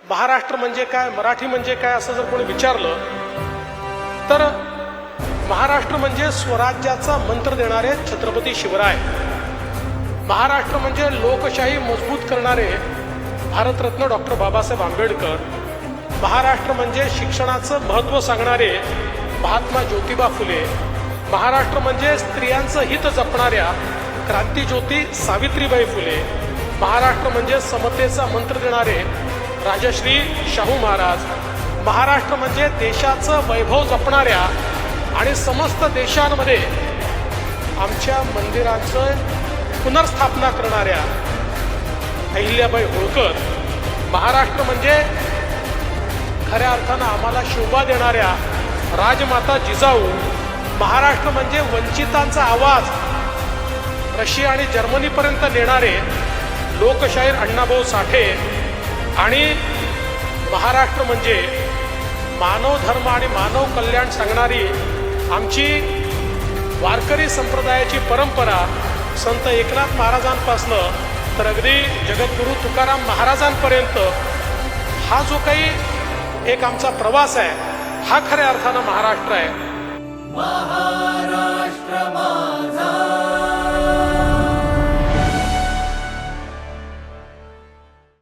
महाराष्ट्र म्हणजे काय, मराठी म्हणजे काय असं जर कोणी विचारलं तर महाराष्ट्र म्हणजे स्वराज्याचा मंत्र देणारे छत्रपती शिवराय, महाराष्ट्र म्हणजे लोकशाही मजबूत करणारे भारतरत्न डॉक्टर बाबासाहेब आंबेडकर, महाराष्ट्र म्हणजे शिक्षणाचं महत्त्व सांगणारे महात्मा ज्योतिबा फुले, महाराष्ट्र म्हणजे स्त्रियांचं हित जपणाऱ्या क्रांतिज्योती सावित्रीबाई फुले, महाराष्ट्र म्हणजे समतेचा मंत्र देणारे राजश्री शाहू महाराज, महाराष्ट्र म्हणजे देशाचं वैभव जपणाऱ्या आणि समस्त देशांमध्ये आमच्या मंदिरांचं पुनर्स्थापना करणाऱ्या अहिल्याबाई होळकर, महाराष्ट्र म्हणजे खऱ्या अर्थानं आम्हाला शोभा देणाऱ्या राजमाता जिजाऊ, महाराष्ट्र म्हणजे वंचितांचा आवाज रशिया आणि जर्मनीपर्यंत नेणारे लोकशाहीर अण्णाभाऊ साठे, आणि महाराष्ट्र म्हणजे मानव धर्म आणि मानव कल्याण सांगणारी आमची वारकरी संप्रदायाची परंपरा संत एकनाथ महाराजांपासनं तर अगदी जगद्गुरू तुकाराम महाराजांपर्यंत हा जो काही एक आमचा प्रवास आहे हा खऱ्या अर्थानं महाराष्ट्र आहे.